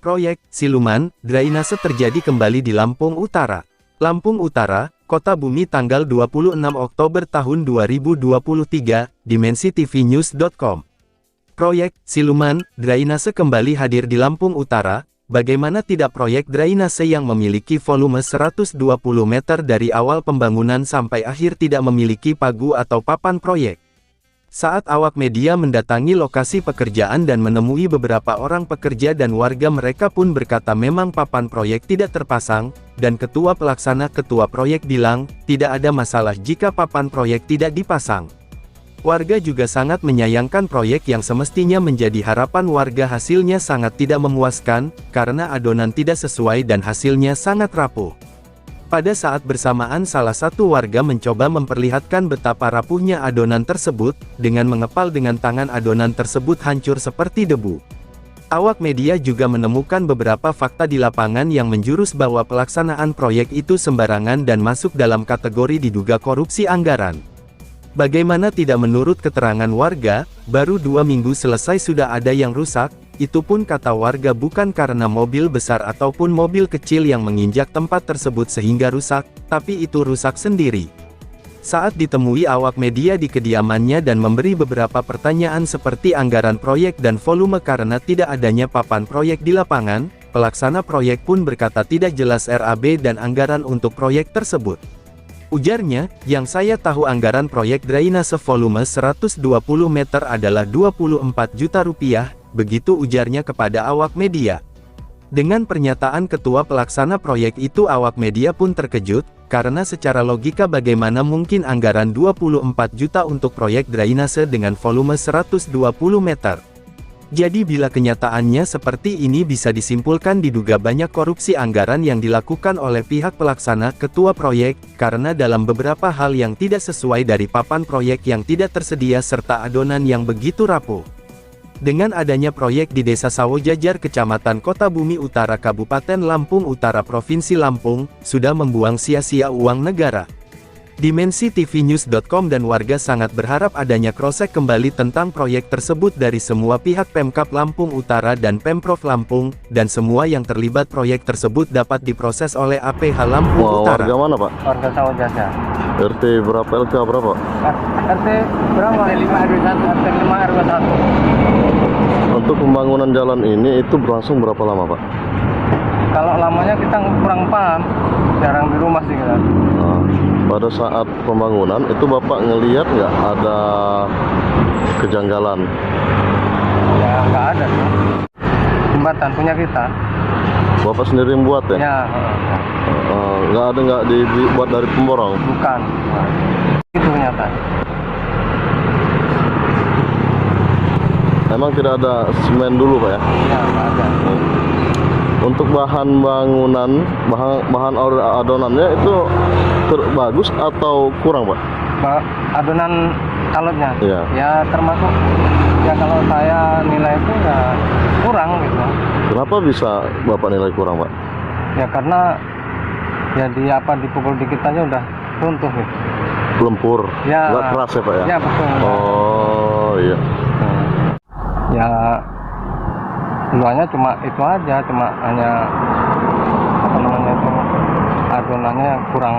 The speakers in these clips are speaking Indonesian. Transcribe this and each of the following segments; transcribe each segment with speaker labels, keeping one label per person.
Speaker 1: Proyek siluman drainase terjadi kembali di Lampung Utara. Lampung Utara, Kota Bumi tanggal 26 Oktober tahun 2023, dimensitv-news.com. Proyek siluman drainase kembali hadir di Lampung Utara. Bagaimana tidak proyek drainase yang memiliki volume 120 meter dari awal pembangunan sampai akhir tidak memiliki pagu atau papan proyek. Saat awak media mendatangi lokasi pekerjaan dan menemui beberapa orang pekerja dan warga, mereka pun berkata memang papan proyek tidak terpasang, dan ketua proyek bilang, tidak ada masalah jika papan proyek tidak dipasang. Warga juga sangat menyayangkan proyek yang semestinya menjadi harapan warga hasilnya sangat tidak memuaskan, karena adonan tidak sesuai dan hasilnya sangat rapuh. Pada saat bersamaan salah satu warga mencoba memperlihatkan betapa rapuhnya adonan tersebut, dengan mengepal dengan tangan adonan tersebut hancur seperti debu. Awak media juga menemukan beberapa fakta di lapangan yang menjurus bahwa pelaksanaan proyek itu sembarangan dan masuk dalam kategori diduga korupsi anggaran. Bagaimana tidak menurut keterangan warga, baru 2 minggu selesai sudah ada yang rusak. Itu pun kata warga bukan karena mobil besar ataupun mobil kecil yang menginjak tempat tersebut sehingga rusak, tapi itu rusak sendiri. Saat ditemui awak media di kediamannya dan memberi beberapa pertanyaan seperti anggaran proyek dan volume karena tidak adanya papan proyek di lapangan, pelaksana proyek pun berkata tidak jelas RAB dan anggaran untuk proyek tersebut. Ujarnya, yang saya tahu anggaran proyek drainase volume 120 meter adalah 24 juta rupiah, begitu ujarnya kepada awak media. Dengan pernyataan ketua pelaksana proyek itu awak media pun terkejut, karena secara logika bagaimana mungkin anggaran 24 juta untuk proyek drainase dengan volume 120 meter. Jadi bila kenyataannya seperti ini bisa disimpulkan diduga banyak korupsi anggaran yang dilakukan oleh pihak pelaksana ketua proyek, karena dalam beberapa hal yang tidak sesuai dari papan proyek yang tidak tersedia serta adonan yang begitu rapuh. Dengan adanya proyek di Desa Sawojajar Kecamatan Kota Bumi Utara Kabupaten Lampung Utara Provinsi Lampung, sudah membuang sia-sia uang negara. dimensitv-news.com dan warga sangat berharap adanya cross-check kembali tentang proyek tersebut dari semua pihak Pemkab Lampung Utara dan Pemprov Lampung, dan semua yang terlibat proyek tersebut dapat diproses oleh APH Lampung Utara.
Speaker 2: Warga mana Pak?
Speaker 3: Warga Sawojajar.
Speaker 2: RT berapa, LK berapa?
Speaker 3: RT berapa? RT 5 RW 1.
Speaker 2: Untuk pembangunan jalan ini itu berlangsung berapa lama Pak?
Speaker 3: Kalau lamanya kita kurang paham, jarang di rumah sih kita.
Speaker 2: Nah, pada saat pembangunan itu Bapak ngelihat nggak ada kejanggalan?
Speaker 3: Ya nggak ada sih. Jembatan punya kita.
Speaker 2: Bapak sendiri yang buat ya?
Speaker 3: Ya.
Speaker 2: Nggak dibuat dari pemborong?
Speaker 3: Bukan. Itu kenyataan.
Speaker 2: Emang tidak ada semen dulu Pak ya?
Speaker 3: Ya nggak ada.
Speaker 2: Untuk bahan bangunan, bahan adonannya itu bagus atau kurang Pak?
Speaker 3: Adonan kalutnya?
Speaker 2: Iya.
Speaker 3: Ya termasuk, ya kalau saya nilai itu ya kurang gitu.
Speaker 2: Kenapa bisa Bapak nilai kurang Pak?
Speaker 3: Ya karena ya dipukul dikit aja udah runtuh gitu.
Speaker 2: Lumpur,
Speaker 3: Ya.
Speaker 2: nggak keras ya Pak ya?
Speaker 3: Ya betul.
Speaker 2: Oh iya.
Speaker 3: Ya keluarnya cuma itu aja, cuma hanya apa namanya itu adonannya kurang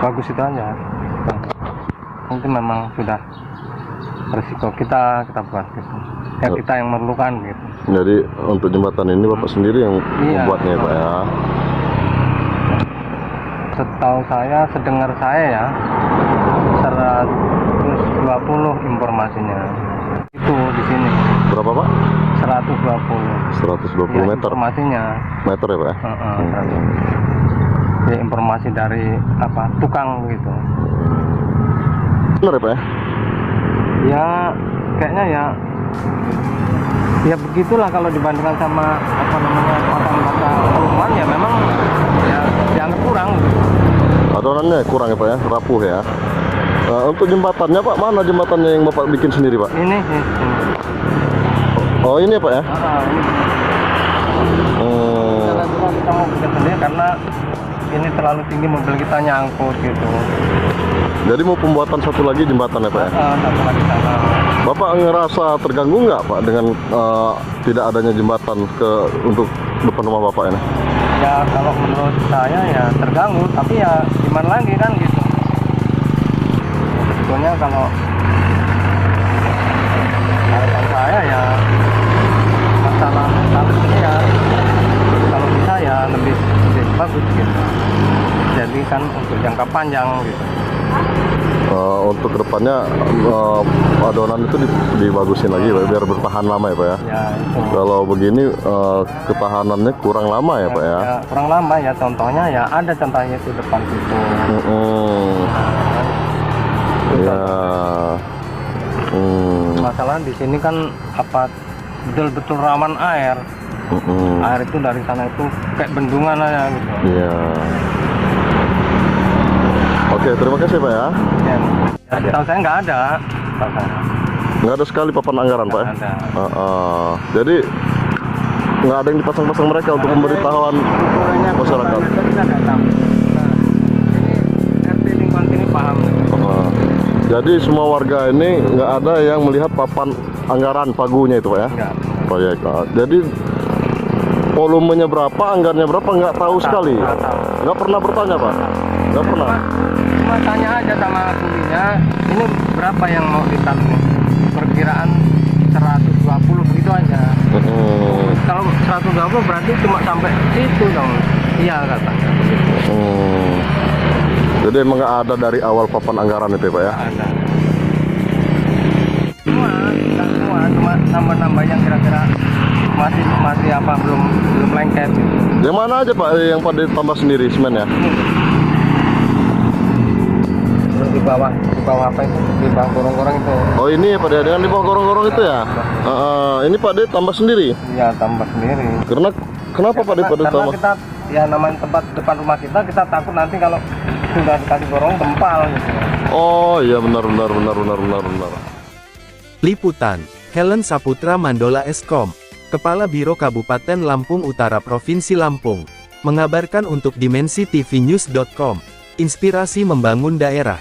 Speaker 3: bagus itu aja. Itu memang sudah resiko kita buat gitu. Ya kita yang memerlukan gitu.
Speaker 2: Jadi untuk jembatan ini Bapak sendiri yang
Speaker 3: Iya.
Speaker 2: membuatnya Pak ya?
Speaker 3: Setahu saya, sedengar saya ya 120 informasinya. Itu di sini.
Speaker 2: Berapa Pak?
Speaker 3: 120.
Speaker 2: 120
Speaker 3: Ya,
Speaker 2: meter.
Speaker 3: informasinya.
Speaker 2: Meter ya Pak ya?
Speaker 3: Ya, informasi dari tukang gitu.
Speaker 2: Benar ya Pak ya?
Speaker 3: Ya kayaknya ya begitulah kalau dibandingkan sama kota-kota perumahan ya memang ya dianggap kurang gitu.
Speaker 2: Adonannya kurang ya Pak ya? Rapuh ya? Nah, untuk jembatannya Pak, mana jembatannya yang Bapak bikin sendiri Pak?
Speaker 3: Ini.
Speaker 2: Oh ini ya Pak ya?
Speaker 3: Ini. Kita mau bikin sendiri karena ini terlalu tinggi, mobil kita nyangkut gitu.
Speaker 2: Jadi mau pembuatan satu lagi jembatan ya Pak ya?
Speaker 3: Satu lagi sana.
Speaker 2: Bapak ngerasa terganggu nggak Pak dengan tidak adanya jembatan untuk depan rumah Bapak ini?
Speaker 3: Ya kalau menurut saya ya terganggu, tapi ya gimana lagi kan gitu. Sebetulnya kalau harapan saya ya masalah ini ya kalau bisa ya lebih bagus gitu. Jadi kan untuk jangka panjang gitu.
Speaker 2: Untuk kedepannya adonan itu dibagusin lagi Pak, biar bertahan lama ya Pak ya.
Speaker 3: Ya itu.
Speaker 2: Kalau begini ketahanannya kurang lama ya Pak ya.
Speaker 3: Ya, kurang lama ya, contohnya ya ada contohnya di depan situ.
Speaker 2: Ya.
Speaker 3: Masalah di sini kan apa betul-betul rawan air. Air itu dari sana itu kayak bendungan aja gitu.
Speaker 2: Iya. Oke, terima kasih Pak ya.
Speaker 3: Ya, tahu saya nggak ada.
Speaker 2: Nggak ada sekali papan anggaran Pak ya?
Speaker 3: Ada.
Speaker 2: Jadi nggak ada yang dipasang-pasang mereka untuk pemberitahuan masyarakat.
Speaker 3: Ini RT lingkungan sini paham.
Speaker 2: Jadi semua warga ini nggak ada yang melihat papan anggaran pagunya itu Pak ya?
Speaker 3: Enggak.
Speaker 2: Proyek. Jadi volumenya berapa, anggarannya berapa nggak tahu sekali. Nggak pernah bertanya Pak? Nggak pernah.
Speaker 3: Cuma tanya aja sama kulinya, ini berapa yang mau ditanam? Perkiraan 120 begitu aja. Kalau 120 berarti cuma sampai situ dong. Iya katanya.
Speaker 2: Jadi emang nggak ada dari awal papan anggaran itu Pak ya?
Speaker 3: Ada. Cuma nambah-nambah yang kira-kira masih apa belum lengket.
Speaker 2: Yang mana aja Pak yang pada ditambah sendiri semen ya?
Speaker 3: Di bawah apa itu? Di bawah gorong-gorong itu.
Speaker 2: Oh ini ya Pak dengan di bawah gorong-gorong itu ya? Ini Pak tambah sendiri?
Speaker 3: Iya tambah sendiri.
Speaker 2: Kenapa Pak pada
Speaker 3: karena
Speaker 2: tambah?
Speaker 3: kita ya namanya tempat depan rumah kita takut nanti kalau sudah dikasih gorong gempal gitu.
Speaker 2: Oh iya benar.
Speaker 1: Liputan, Helen Saputra Mandola Eskom, Kepala Biro Kabupaten Lampung Utara Provinsi Lampung, mengabarkan untuk Dimensi TV News.com, inspirasi membangun daerah.